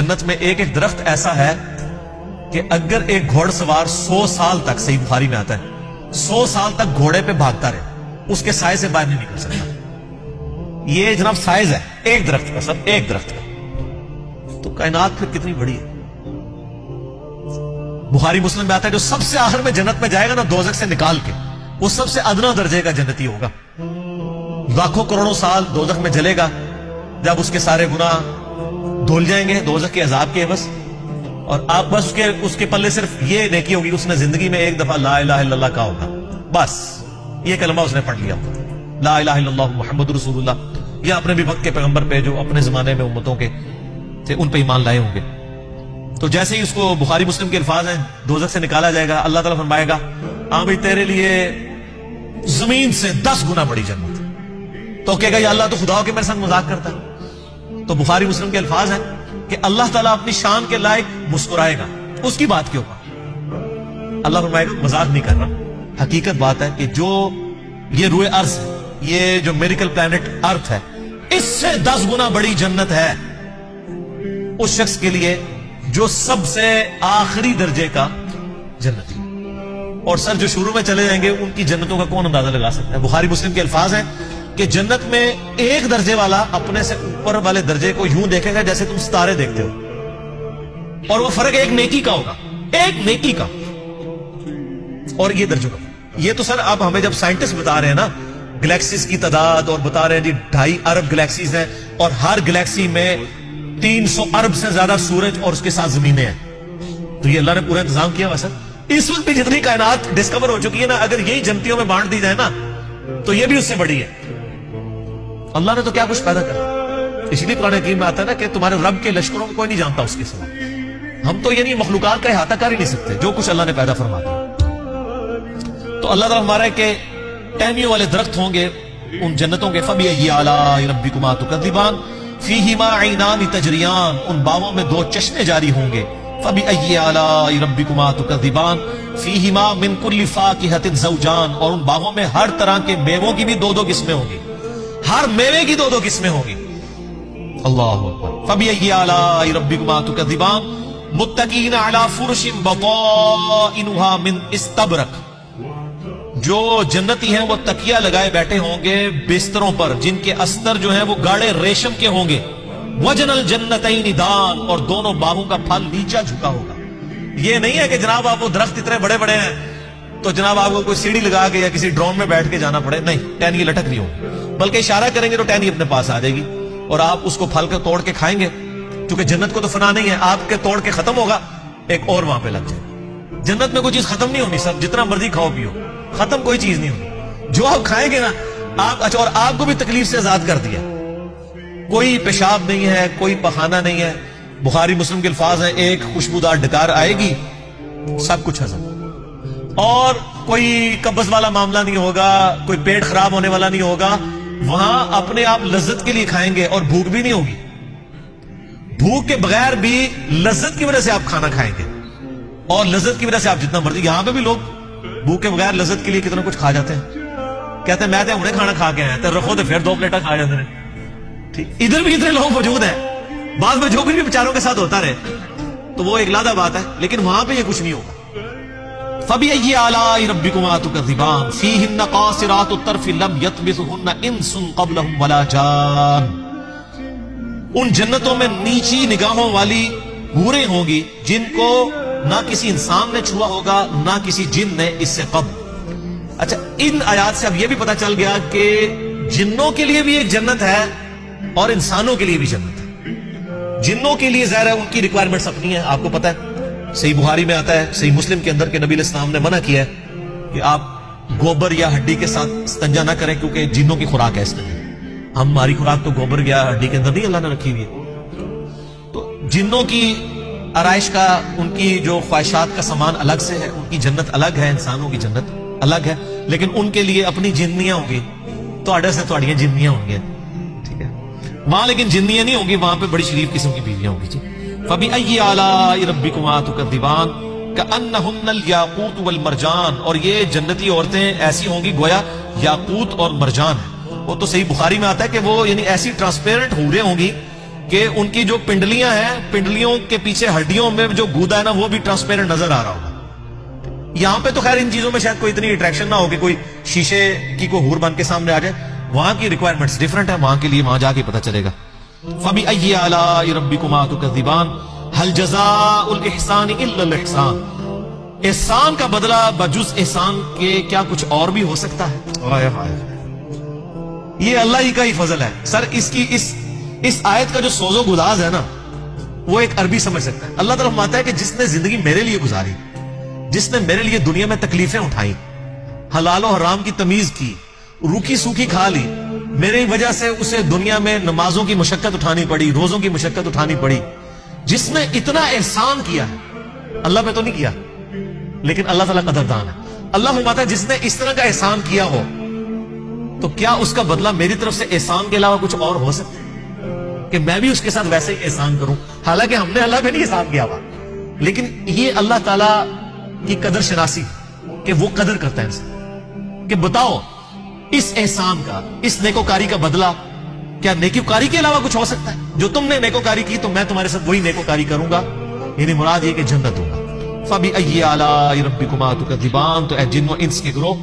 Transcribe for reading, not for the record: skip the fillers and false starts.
जन्नत में एक एक दरख्त ऐसा है कि अगर एक घोड़सवार 100 साल तक, सही बुखारी में आता है, 100 साल तक घोड़े पे भागता रहे, उसके साए से बाहर नहीं निकल सकता। ये जनाब साइज है एक दरख्त का, सब एक दरख्त का। तो कायनात फिर कितनी बड़ी है। बुखारी मुस्लिम में आता है जो सबसे आखिर में जन्नत में जाएगा ना दोजख से निकाल के, वो सबसे अदना दर्जे का जन्नती होगा। लाखों करोड़ों साल दोजख में जलेगा, जब उसके सारे गुनाह धुल जाएंगे दोजख के अजाब के बस, और आप बस उसके पल्ले सिर्फ ये नेकी होगी, उसने जिंदगी में एक दफा ला इलाहा इल्लल्लाह कहा होगा, बस ये कलमा उसने पढ़ लिया होगा, ला इलाहा इल्लल्लाह मुहम्मदुर रसूलुल्लाह। या अपने भी वक्त के पैगंबर पे जो अपने जमाने में उम्मतों के थे उन पे ईमान लाए होंगे। तो जैसे ही उसको, बुखारी मुस्लिम के अल्फाज हैं, दोजख से निकाला जाएगा, अल्लाह ताला फरमाएगा हाँ भाई तेरे लिए जमीन से 10 गुना बड़ी जन्नत। तो कहेगा या अल्लाह तो खुदा के मेरे साथ मजाक करता है। तो बुखारी मुस्लिम के अल्फाज हैं कि अल्लाह ताला अपनी शान के लायक मुस्कुराएगा, उसकी बात क्यों होगा। अल्लाह फरमाएगा मजाक नहीं कर रहा, हकीकत बात है कि जो ये रूए अर्ज है, ये जो मेरिकल प्लैनेट अर्थ है, इससे 10 गुना बड़ी जन्नत है उस शख्स के लिए जो सबसे आखिरी दर्जे का जन्नती। और सर जो शुरू में चले जाएंगे उनकी जन्नतों का कौन अंदाजा लगा सकता है। बुखारी मुस्लिम के अल्फाज हैं कि जन्नत में एक दर्जे वाला अपने से ऊपर वाले दर्जे को यूं देखेगा जैसे तुम सितारे देखते हो, और वो फर्क एक नेकी का होगा, एक नेकी का और ये दर्जों का। ये तो सर अब हमें जब साइंटिस्ट बता रहे हैं ना गैलेक्सीज की तादाद, और बता रहे हैं जी 2.5 अरब गैलेक्सीज हैं, और हर गैलेक्सी में 300 अरब से ज्यादा सूरज और उसके साथ जमीनें हैं। तो ये अल्लाह ने पूरा इंतजाम किया हुआ सर। इस वक्त भी जितनी कायनात डिस्कवर हो चुकी है ना, अगर यही जन्नतियों में बांट दी जाए ना तो ये भी उससे बड़ी है। अल्लाह ने तो क्या कुछ पैदा करा। इसलिए कुरान हकीम में आता है ना कि तुम्हारे रब के लश्करों को कोई नहीं जानता उसके सिवा। हम तो यानी मखलूकात का इहाता कर ही नहीं सकते जो कुछ अल्लाह ने पैदा फरमा दिया। तो अल्लाह ताला हमारा है कि टहनियों वाले दरख्त होंगे उन जन्नतों के, फबिअय्यि आलाइ रब्बिकुमा तुकज़्ज़िबान फीहिमा ऐनान तजरियान, उन बागों में 2 चश्मे जारी होंगे। फबिअय्यि आलाइ रब्बिकुमा तुकज़्ज़िबान फीहिमा मिन कुल्लि फाकिहतिन ज़ौजान, और उन बागों में हर तरह के मेवों की भी 2-2 किस्में होंगी, हर मेवे की 2-2 किस्में होंगी। अल्लाहु अकबर। फबिअय्यि आलाइ रब्बिकुमा तुकज़्ज़िबान मुत्तकीन अला फुरशिन बताइनुहा मिन इस्तबरक, जो जन्नती हैं वो तकिया लगाए बैठे होंगे बिस्तरों पर जिनके अस्तर जो हैं वो गाढ़े रेशम के होंगे। वजनल जन्नतैन दान, और दोनों बागों का फल नीचा झुका होगा। ये नहीं है कि जनाब आप वो दरख्त इतने बड़े बड़े हैं तो जनाब आपको कोई सीढ़ी लगा के या किसी ड्रोन में बैठ के जाना पड़े, नहीं, टहनी लटक रही होगी, बल्कि इशारा करेंगे तो टहनी अपने पास आ जाएगी और आप उसको फल के तोड़ के खाएंगे। क्योंकि जन्नत को तो फना नहीं है, आपके तोड़ के खत्म होगा, एक और वहां पे लग जाए। जन्नत में कोई चीज खत्म नहीं होनी सब, जितना मर्जी खाओ पियो, खत्म कोई चीज नहीं होगी। जो आप खाएंगे ना आप, अच्छा, और आपको भी तकलीफ से आजाद कर दिया। कोई पेशाब नहीं है, कोई पखाना नहीं है। बुखारी मुस्लिम के अल्फाज हैं एक खुशबूदार डकार आएगी, सब कुछ हजम, और कोई कब्ज वाला मामला नहीं होगा, कोई पेट खराब होने वाला नहीं होगा। वहां अपने आप लज्जत के लिए खाएंगे और भूख भी नहीं होगी। भूख के बगैर भी लज्जत की वजह से आप खाना खाएंगे, और लज्जत की वजह से आप जितना मर्जी। यहां पे भी लोग भूख के बगैर लज्जत के लिए कितना कुछ खा जाते हैं, कहते हैं मैं तो उन्हें खाना खा के आया तो रखो तो फिर 2 प्लेटा खा जाते हैं। ठीक, इधर भी इतने लोग मौजूद हैं, बाद में जो भी बेचारों के साथ होता रहे तो वो एक लादा बात है, लेकिन वहां पे ये कुछ नहीं होगा। फबिअय्यि आलाइ रब्बिकुमा तुकज़्ज़िबान फीहिन्ना क़ासिरातुत तर्फ़ि लम यत्मिसहुन्ना इंसुन क़ब्लहुम वला जान, उन जन्नतों में नीची निगाहों वाली हूरें होंगी जिनको ना किसी इंसान ने छुआ होगा ना किसी जिन ने इससे कब्ल। अच्छा, इन आयात से अब यह भी पता चल गया कि जिन्नों के लिए भी एक जन्नत है और इंसानों के लिए भी जन्नत है। जिन्नों के लिए ज़ाहिर है उनकी रिक्वायरमेंट्स अपनी है, आपको पता है। सही बुखारी में आता है, सही मुस्लिम के अंदर के नबी इस्लाम ने मना किया है कि आप गोबर या हड्डी के साथ इस्तिंजा ना करें, क्योंकि जिन्नों की खुराक है इसमें। हमारी खुराक तो गोबर या हड्डी के अंदर नहीं अल्लाह ने रखी हुई है। तो जिन्नों की आराइश का, उनकी जो ख्वाहिशात का सामान अलग से है, उनकी जन्नत अलग है, इंसानों की जन्नत अलग है, लेकिन उनके लिए अपनी जिन्नियां होंगी, तो आडे से थोड़ियां जिन्नियां होंगी, ठीक है। वहां लेकिन जिन्नियां नहीं होंगी, वहां पे बड़ी शरीफ किस्म की बीवियां होंगी जी। फबिअय्यि आलाइ रब्बिकुमा तुकज़्ज़िबान कअन्नहुन्नल याकूत वल मरजान, और ये जन्नती औरतें ऐसी होंगी गोया याकूत और मरजान है। वो तो सही बुखारी में आता है कि वो यानी ऐसी ट्रांसपेरेंट हूरें होंगी کہ ان کی جو پنڈلیاں ہیں، پنڈلیوں کے پیچھے ہڈیوں میں جو گودا ہے نا وہ بھی ٹرانسپیرنٹ نظر آ رہا ہوگا. یہاں پہ تو خیر ان چیزوں میں شاید کوئی اتنی اٹریکشن نہ ہو کہ کوئی شیشے کی کوئی حور بن کے سامنے آ جائے. وہاں کی ریکوائرمنٹس ڈیفرنٹ ہے، وہاں کے لیے وہاں جا کے پتہ چلے گا. فَبِأَيِّ آلَاءِ رَبِّكُمَا تُكَذِّبَانِ هَلْ جَزَاءُ الْإِحْسَانِ إِلَّا الْإِحْسَانُ. احسان کا بدلہ بجز احسان کے کیا کچھ اور بھی ہو سکتا ہے؟ یہ اللہ ہی کا ہی فضل ہے. سر اس آیت کا جو سوز و گداز ہے نا وہ ایک عربی سمجھ سکتا ہے. اللہ تعالیٰ فرماتا ہے کہ جس نے زندگی میرے لیے گزاری، جس نے میرے لیے دنیا میں تکلیفیں اٹھائیں، حلال و حرام کی تمیز کی، روکھی سوکھی کھا لی، میری وجہ سے اسے دنیا میں نمازوں کی مشقت اٹھانی پڑی، روزوں کی مشقت اٹھانی پڑی. جس نے اتنا احسان کیا ہے، اللہ پہ تو نہیں کیا لیکن اللہ تعالیٰ قدردان ہے. اللہ فرماتا ہے جس نے اس طرح کا احسان کیا ہو تو کیا اس کا بدلہ میری طرف سے احسان کے علاوہ کچھ اور ہو سکتا ہے کہ میں بھی اس کے ساتھ ویسے ہی احسان کروں؟ حالانکہ ہم نے اللہ پہ نہیں احسان کیا ہوا، لیکن یہ اللہ تعالیٰ کی قدر شناسی کہ وہ قدر کرتا ہے انسان. کہ بتاؤ اس احسان کا، اس نیکوکاری کا بدلہ کیا نیکوکاری کے علاوہ کچھ ہو سکتا ہے؟ جو تم نے نیکوکاری کی تو میں تمہارے ساتھ وہی نیکوکاری کروں گا، یعنی مراد یہ کہ جنت دوں گا. فَبِأَيِّ آلَاءِ رَبِّكُمَا تُكَذِّبَانِ. تو اے جن و انس کے گروہ